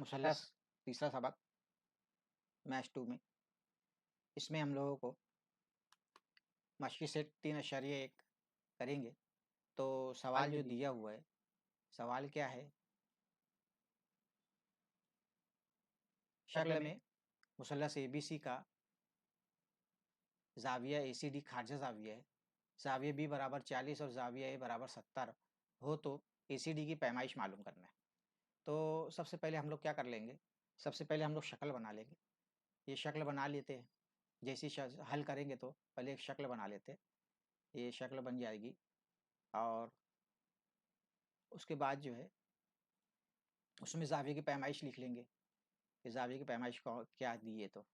मुसल्लस तीसरा सबक मैथ 2 में। इसमें हम लोगों को मश्की सेट 3.1 करेंगे। तो सवाल जो दिया हुआ है, सवाल क्या है, शक्ल में मुसल्लस ABC का ज़ाविया ACD खारजा ज़ाविया है, ज़ाविया B बराबर 40 और ज़ाविया A बराबर 70 हो तो ACD की पैमाइश मालूम करना है। तो सबसे पहले हम लोग क्या कर लेंगे, सबसे पहले हम लोग शक्ल बना लेंगे। ये शक्ल बना लेते हैं, जैसी हल करेंगे तो पहले एक शक्ल बना लेते हैं। ये शक्ल बन जाएगी और उसके बाद जो है उसमें ज़ाविया की पैमाइश लिख लेंगे कि ज़ाविया की पैमाइश क्या दी है। तो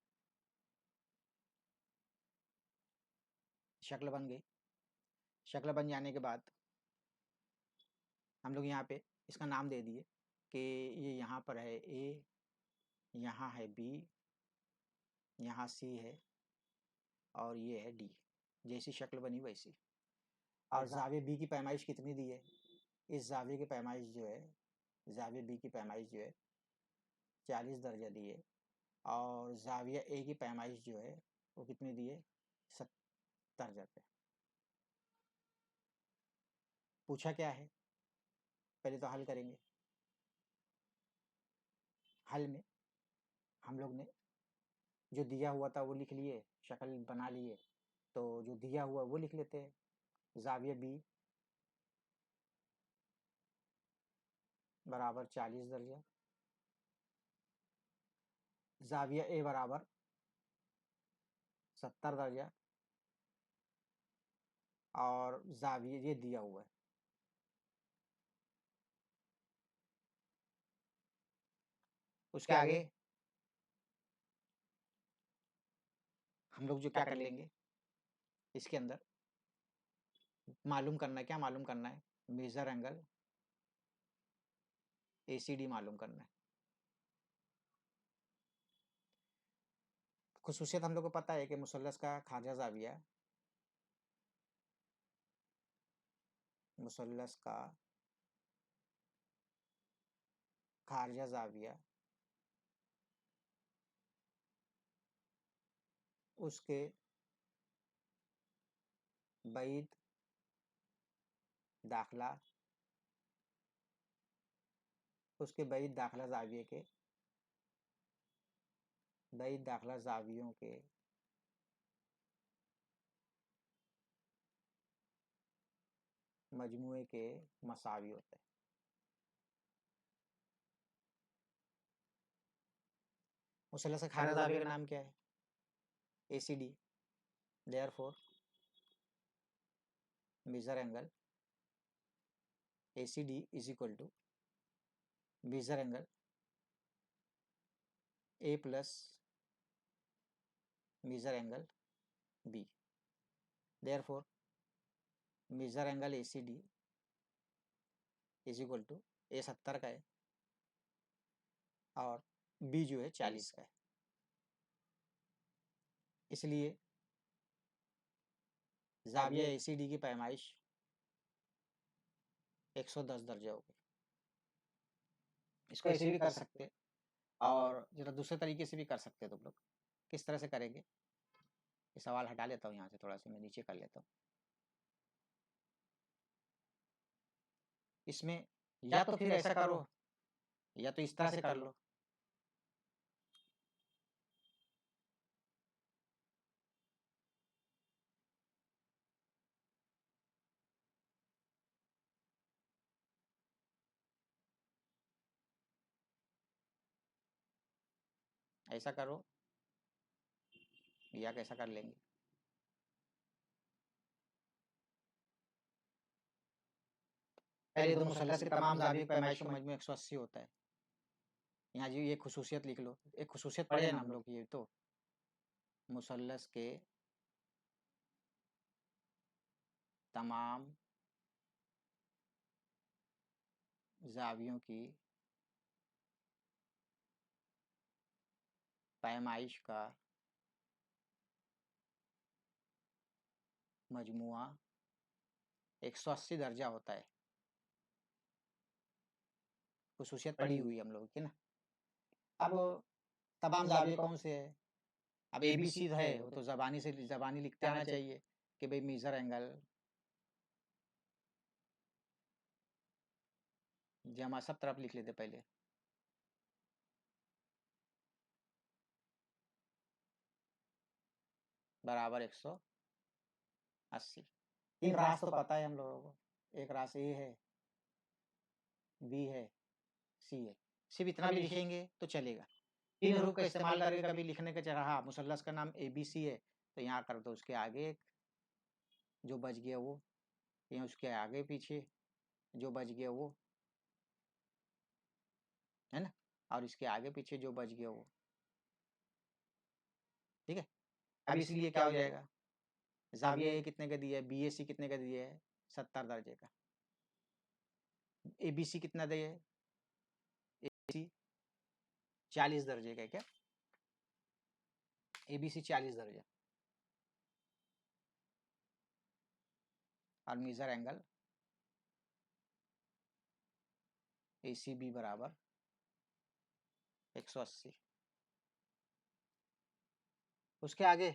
शक्ल बन गई। शक्ल बन जाने के बाद हम लोग यहाँ पे इसका नाम दे दिए कि ये यहाँ पर है A, यहाँ है B, यहाँ C है और ये है D। जैसी शक्ल बनी वैसी। और ज़ाविया B की पैमाइश कितनी दी है, इस ज़ाविया की पैमाइश जो है, ज़ाविया B की पैमाइश जो है 40 दर्जा दी है और ज़ाविया A की पैमाइश जो है वो कितनी दी है, 70 दर्जा। पूछा क्या है, पहले तो हल करेंगे। हल में हम लोग ने जो दिया हुआ था वो लिख लिए, शक्ल बना लिए, तो जो दिया हुआ वो लिख लेते हैं। ज़ाविया B बराबर 40 दर्जा, ज़ाविया A बराबर 70 दर्जा और ज़ाविया ये दिया हुआ है। उसके आगे हम लोग जो क्या कर लेंगे, इसके अंदर मालूम करना है, क्या मालूम करना है, मेजर एंगल ACD मालूम करना है। खुसूसियत हम लोग को पता है कि मुसल्लस का खारजा ज़ाविया, मुसल्लस का खारजा ज़ाविया उसके बैद दाखला, उसके बैद दाखला ज़ाविये के, बैद दाखला ज़ावियों के मजमुए के मसावी होते हैं। मुसल्लस का खारजा ज़ाविया का नाम क्या है, ACD। Therefore major angle ACD is equal to major angle A plus major angle B। Therefore major angle ACD is equal to A 70 का है और B जो है 40 का है। इसलिए ज़ाविया ACD की पैमाइश 110 दर्जे होगी। इसको ऐसे भी कर सकते हैं और जरा दूसरे तरीके से भी कर सकते हैं तुम लोग। किस तरह से करेंगे, ये सवाल हटा लेता हूँ यहाँ से, थोड़ा सा मैं नीचे कर लेता हूँ। इसमें या तो फिर ऐसा करो या तो इस तरह से कर लो। ऐसा करो या कैसा कर लेंगे। पहले तो मुसल्लस के तमाम ज़ाविया की पैमाइश का मजमू 180 होता है। यहाँ जी ये खुसूसियत लिख लो, एक खुसूसियत पढ़े ना हम लोग, ये तो मुसल्लस के तमाम ज़ावियों की पैमाइश का मजमुआ 180 दर्जा होता है। खुसूसियत पढ़ी हुई हम लोग की ना। अब तमाम जाविये कौन से है? अब ABC है, वो तो ज़बानी लिखते आना चाहिए कि भाई मेजर एंगल जमा सब तरफ लिख लेते पहले। बराबर 180। एक रास तो पता है हम लोगों को, एक रास A है, B है, C है। सिर्फ इतना भी लिखेंगे तो चलेगा। तीन हरूफ का इस्तेमाल करके कभी लिखने का रहा, मुसल्लस का नाम ABC है तो यहाँ कर दो उसके आगे एक, जो बच गया वो, या उसके आगे पीछे जो बच गया वो, है ना, और इसके आगे पीछे जो बच गया वो। ठीक है। अब इसलिए क्या हो जाएगा, जाविया ए कितने का दिया है, BAC कितने का दिया है, 70 दर्जे का। ABC कितना दिया है, ABC 40 दर्जे का। क्या ABC 40 दर्जे, और मेजर एंगल ACB बराबर 180। उसके आगे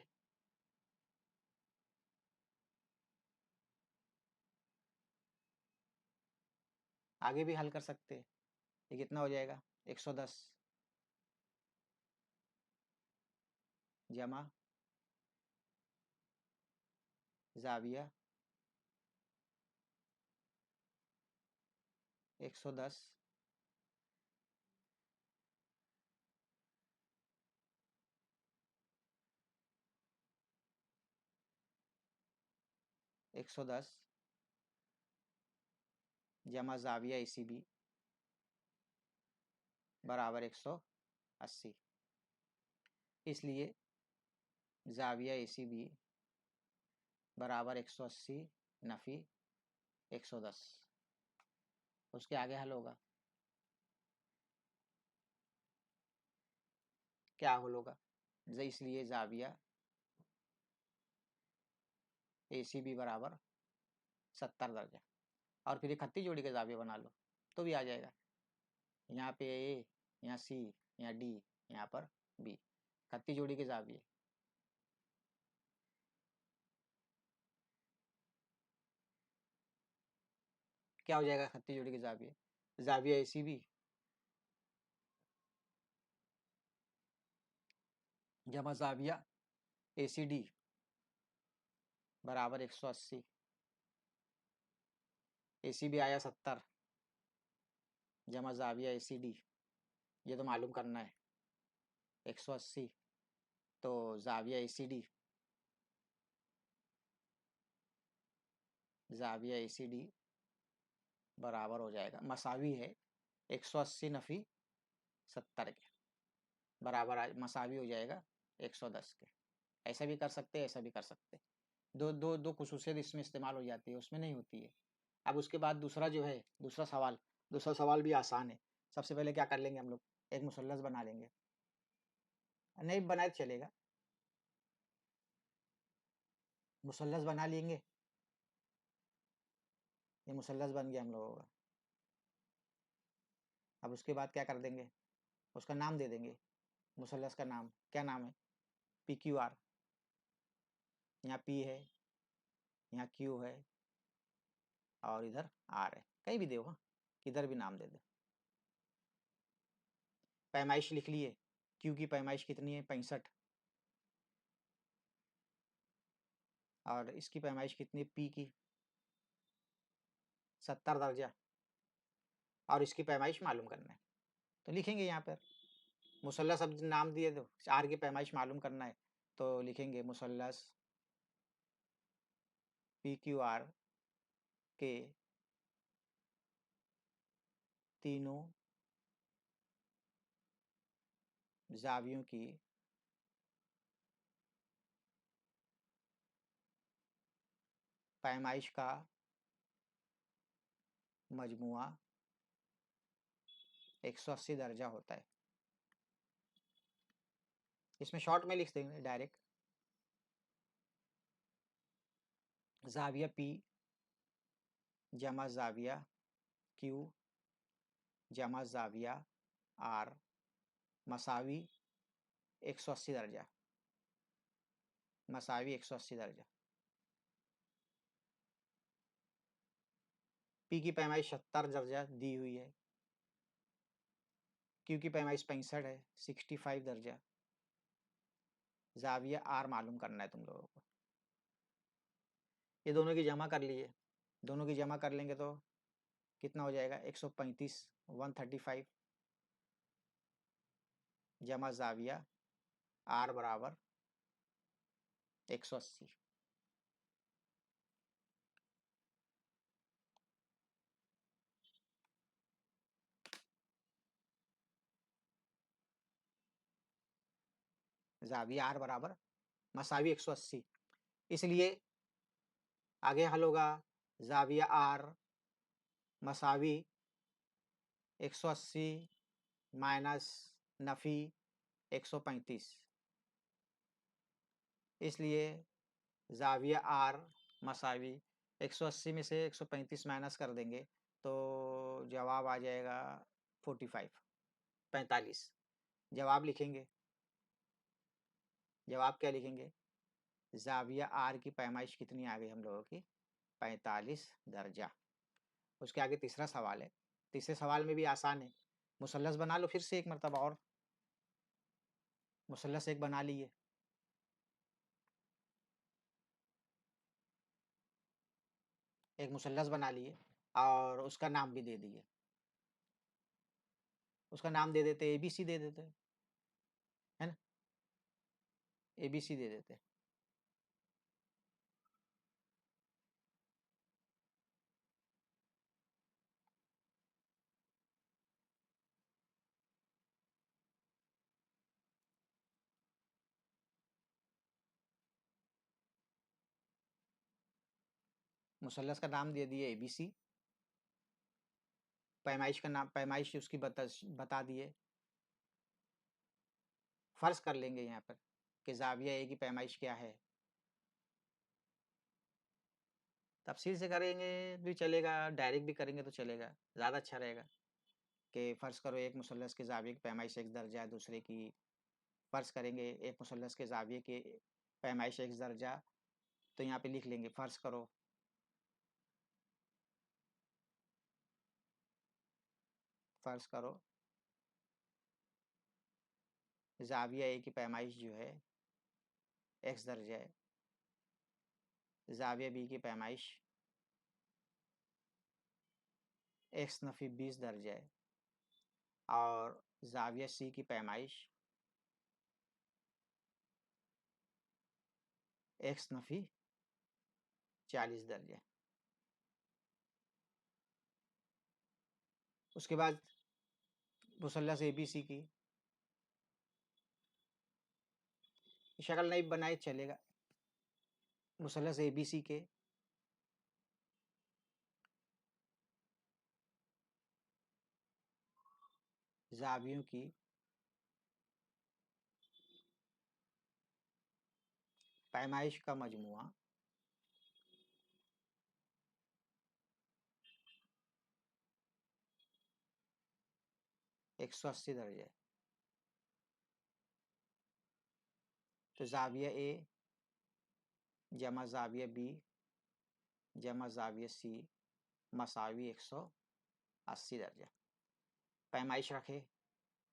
भी हल कर सकते हैं। ये कितना हो जाएगा, 110 जमा जाविया 110 110 जमा जाविया ACB बराबर 180। इसलिए जाविया ACB बराबर 180 नफी 110। उसके आगे हल होगा, क्या हल होगा, इसलिए जाविया ACB बराबर 70 दर्जा। और फिर एक खत्ती जोड़ी का जाविया बना लो तो भी आ जाएगा। यहाँ पे A, यहाँ C, यहाँ D, यहाँ पर B, खत्ती जोड़ी के जाविये। क्या हो जाएगा खत्ती जोड़ी के जाविये, जाविया ACB जमा जाविया ACD बराबर 180। ACB आया 70 जमा जाविया ACD, ये तो मालूम करना है 180। तो जाविया ACD बराबर हो जाएगा, मसावी है 180 नफी 70 के बराबर, मसावी हो जाएगा 110 के। ऐसा भी कर सकते हैं, ऐसा भी कर सकते हैं। दो दो दो खुसूसियत इसमें इस्तेमाल हो जाती है, उसमें नहीं होती है। अब उसके बाद दूसरा जो है, दूसरा सवाल भी आसान है। सबसे पहले क्या कर लेंगे हम लोग, एक मुसल्लस बना लेंगे, नहीं बनाए तो चलेगा, मुसल्लस बना लेंगे। ये मुसल्लस बन गया हम लोगों का। अब उसके बाद क्या कर देंगे, उसका नाम दे देंगे, मुसल्लस का नाम क्या नाम है, PQR। यहाँ P है, यहाँ Q है, और इधर R है, कहीं भी दो, हाँ किधर भी नाम दे दो। पैमाइश लिख लिए, Q की पैमाइश कितनी है, 65, और इसकी पैमाइश कितनी है, P की 70 दर्जा, और इसकी पैमाइश मालूम करना है। तो लिखेंगे यहाँ पर मुसल्लस, अब नाम दिए दो, R की पैमाइश मालूम करना है तो लिखेंगे मुसल्लस PQR के तीनों जावियों की पैमाइश का मजमुआ 180 दर्जा होता है। इसमें शॉर्ट में लिख देंगे डायरेक्ट, जाविया P जमा जाविया Q जमा जाविया R मसावी 180 दर्जा, मसावी 180 दर्जा। पी की पैमाइश 70 दर्जा दी हुई है, क्यू की पैमाइश 65 है, 65 दर्जा। जाविया आर मालूम करना है तुम लोगों को। ये दोनों की जमा कर लिए, दोनों की जमा कर लेंगे तो कितना हो जाएगा, 135, 135 जमा जाविया आर बराबर 180। जाविया आर बराबर मसावी 180, इसलिए आगे हल होगा जाविया आर मसावी 180 माइनस नफ़ी 135, इसलिए जाविया आर मसावी 180 में से 135 माइनस कर देंगे तो जवाब आ जाएगा 45, 45। जवाब लिखेंगे, जवाब क्या लिखेंगे, जाविया आर की पैमाइश कितनी आ गई हम लोगों की, 45 दर्जा। उसके आगे तीसरा सवाल है, तीसरे सवाल में भी आसान है। मुसल्लस बना लो फिर से एक मरतबा और, मुसल्लस एक बना लिए, एक मुसल्लस बना लिए और उसका नाम भी दे दिए, उसका नाम दे देते ABC दे देते, है ना, ABC दे देते। मुसल्लस का नाम दे दिए ABC, पैमाइश का नाम, पैमाइश उसकी बता दिए। फर्ज कर लेंगे यहाँ पर कि जाविया ए की पैमाइश क्या है, तफसील से करेंगे भी चलेगा, डायरेक्ट भी करेंगे तो चलेगा, ज़्यादा अच्छा रहेगा कि फ़र्ज़ करो एक मुसल्लस के ज़ाविये की पैमाइश x दर्जा है, दूसरे की फ़र्ज़ करेंगे एक मुसल्लस के ज़ाविये की पैमाइश x दर्जा, तो यहाँ पे लिख लेंगे फ़र्ज़ करो ज़ाविया ए की पैमाइश जो है x दर्जा है, ज़ाविया बी की पैमाइश x नफ़ी 20 दर्जा है और ज़ाविया सी की पैमाइश x नफ़ी 40 दर्जा। उसके बाद मुसल्लस ABC की शक्ल नहीं बनाई चलेगा, मुसल्लस ABC के ज़ावियों की पैमाइश का मजमुआ 180 दर्जा है, तो ज़ाविया ए जमा ज़ाविया बी जमा ज़ाविया सी मसावी 180 दर्जा। पैमाइश रखे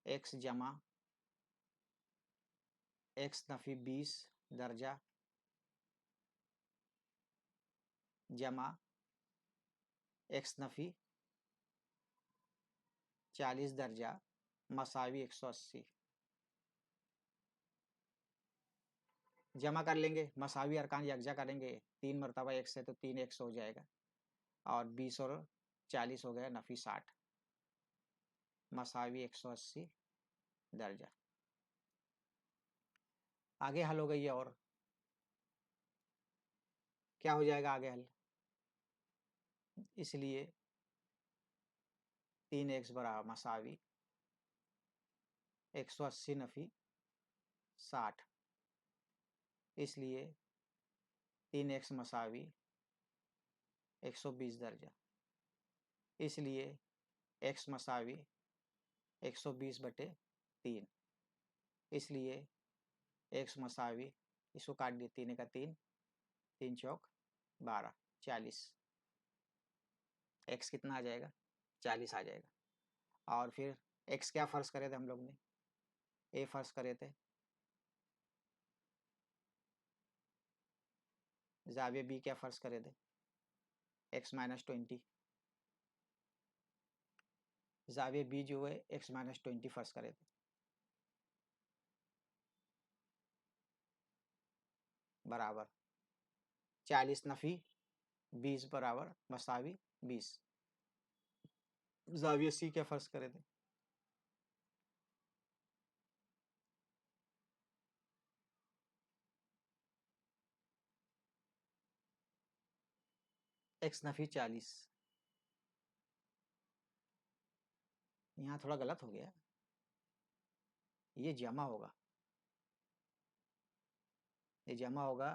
x जमा x नफ़ी 20 दर्जा जमा x नफ़ी 40 दर्जा मसावी 180। जमा कर लेंगे, मसावी अरकान यकजा करेंगे, 3 मरतबा x है तो 3x हो जाएगा और 20 और 40 हो गया नफ़ी 60, मसावी 180 दर्जा। आगे हल हो गई है, और क्या हो जाएगा आगे हल, इसलिए 3x बराबर मसावी 180 नफ़ी 60, इसलिए 3x मसावी 120 दर्जा, इसलिए x मसावी 120/3। इसलिए x मसावी, इसको काट दिए, 3 का 3, 3 चौक 12, 40। x कितना आ जाएगा? 40 आ जाएगा। और फिर x क्या फर्ज करे थे हम लोग ने? a फर्ज करे थे, जाविये b क्या फर्ज करे थे? x minus 20। जाविये b जो है x माइनस 20 फर्ज करे थे, बराबर 40 नफी 20 बराबर मसावी 20। जाविये c क्या फर्ज करे थे? x नफी 40। यहाँ थोड़ा गलत हो गया, ये जमा होगा, ये जमा होगा,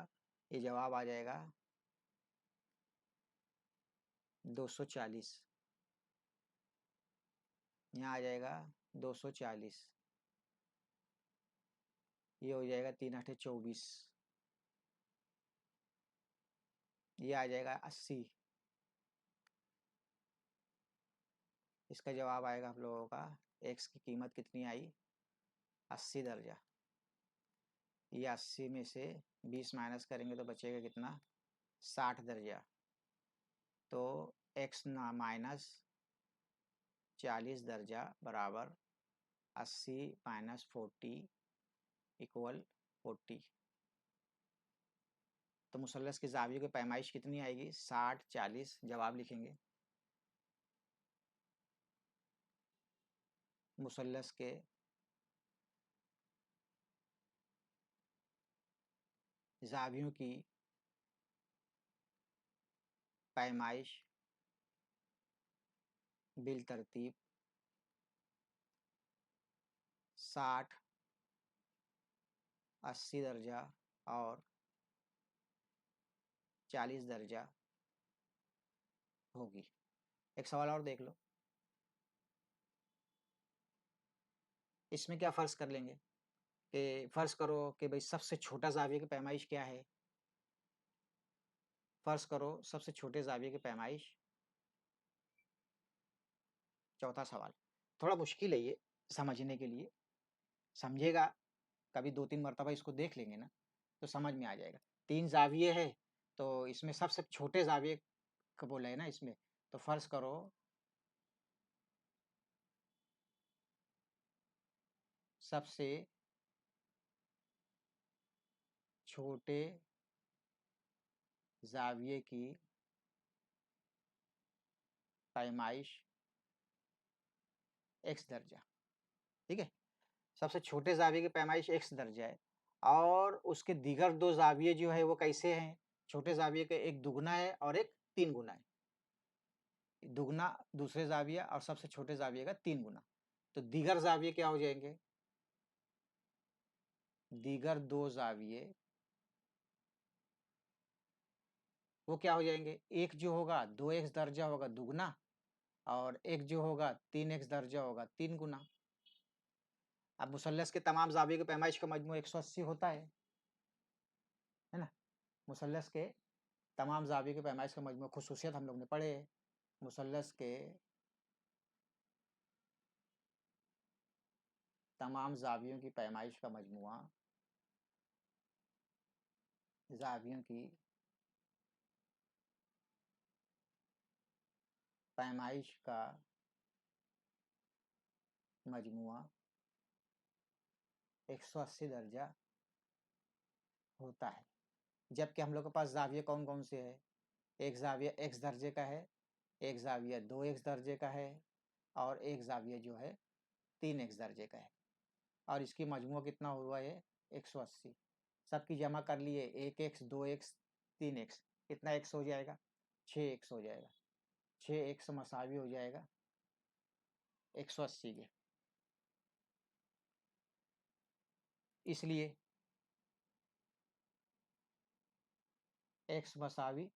ये जवाब आ जाएगा 240। यहाँ आ जाएगा 240, ये हो जाएगा 3 8 24, ये आ जाएगा 80। इसका जवाब आएगा हम लोगों का, x की कीमत कितनी आई? 80 दर्जा। ये 80 में से 20 माइनस करेंगे तो बचेगा कितना? 60 दर्जा। तो x ना माइनस 40 दर्जा बराबर 80 माइनस 40 इक्वल 40। तो मुसल्लस की जाविये की पैमाइश कितनी आएगी? 60 40। जवाब लिखेंगे, मुसल्लस के जावियों की पैमाइश बिल तरतीब 60 80 दर्जा और 40 दर्जा होगी। एक सवाल और देख लो, इसमें क्या फर्ज कर लेंगे कि फर्ज करो कि भाई सबसे छोटा जाविये की पैमाइश क्या है? फर्ज करो सबसे छोटे जाविये की पैमाइश, चौथा सवाल थोड़ा मुश्किल है ये समझने के लिए, समझेगा कभी 2-3 मरतबा इसको देख लेंगे ना तो समझ में आ जाएगा। 3 जाविये है तो इसमें सबसे छोटे जाविये को बोला है ना इसमें, तो फर्ज करो सबसे छोटे जाविये की पैमाइश x दर्जा, ठीक है। सबसे छोटे जाविये की पैमाइश x दर्जा है और उसके दीगर 2 जाविये जो है वो कैसे हैं? छोटे जाविये का एक दुगना है और एक 3 गुना है। दुगना दूसरे जाविया और सबसे छोटे जाविये का 3 गुना। तो दीगर जाविये क्या हो जाएंगे? दीगर 2 जाविये वो क्या हो जाएंगे? एक जो होगा 2x दर्जा होगा दुगना और एक जो होगा 3x दर्जा होगा 3 गुना। अब मुसल्लस के तमाम जाविये की पैमाइश का मजमू 180 होता है ना। मुसल्लस के तमाम जाविये की पैमाइश का मजमू, खुसूसियत हम लोग ने पढ़े, मुसल्लस के तमाम जावियों की पैमाइश का मजमुआ जावियों की पैमाइश का मजमुआ 180 दर्जा होता है। जबकि हम लोग के पास जाविये कौन कौन से है? एक जाविया x दर्जे का है, एक जाविया 2x दर्जे का है और एक जाविया जो है 3x दर्जे का है। और इसकी मजमुआ कितना हुआ है? 180। सबकी जमा कर लिए, 1x 2x 3x, कितना x हो जाएगा? 6x हो जाएगा। 6x मसावी हो जाएगा 180 के। इसलिए x मसावी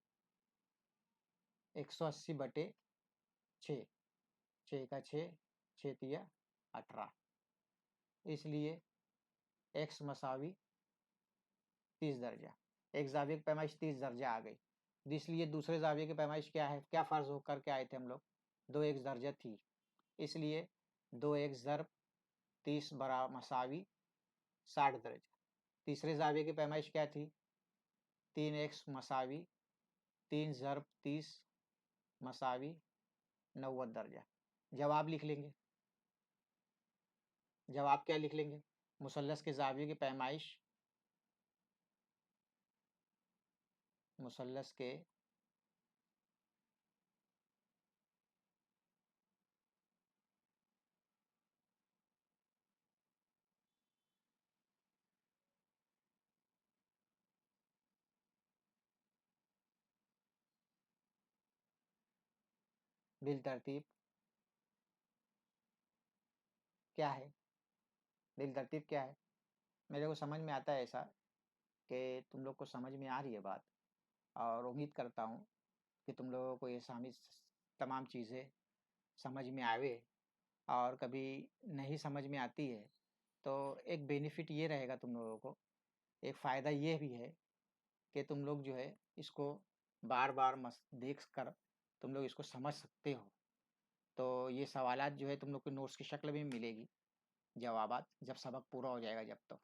180 बटे 6, 6 का 6, 6 तिया 18। इसलिए x मसावी 30 दर्जा। एक ज़ाविये की पैमाइश 30 दर्जा आ गई। इसलिए दूसरे ज़ाविये की पैमाइश क्या है? क्या फ़र्ज़ हो करके आए थे हम लोग? 2x दर्जा थी। इसलिए 2x ज़रब 30 मसावी 60 दर्जा। तीसरे ज़ाविये की पैमाइश क्या थी? 3x मसावी 3 ज़रब 30 मसावी 90 दर्जा। जवाब लिख लेंगे। जवाब क्या लिख लेंगे? मुसल्लस के ज़ाविये की पैमाइश मुसल्लस के बिलतरतीब क्या है? बिलतरतीब क्या है? मेरे को समझ में आता है ऐसा कि तुम लोग को समझ में आ रही है बात, और उम्मीद करता हूँ कि तुम लोगों को ये तमाम चीज़ें समझ में आवे। और कभी नहीं समझ में आती है तो एक बेनिफिट ये रहेगा तुम लोगों को, एक फ़ायदा ये भी है कि तुम लोग जो है इसको बार-बार देख कर तुम लोग इसको समझ सकते हो। तो ये सवालात जो है तुम लोग को नोट्स की शक्ल में मिलेगी, जवाबात जब सबक पूरा हो जाएगा जब तो।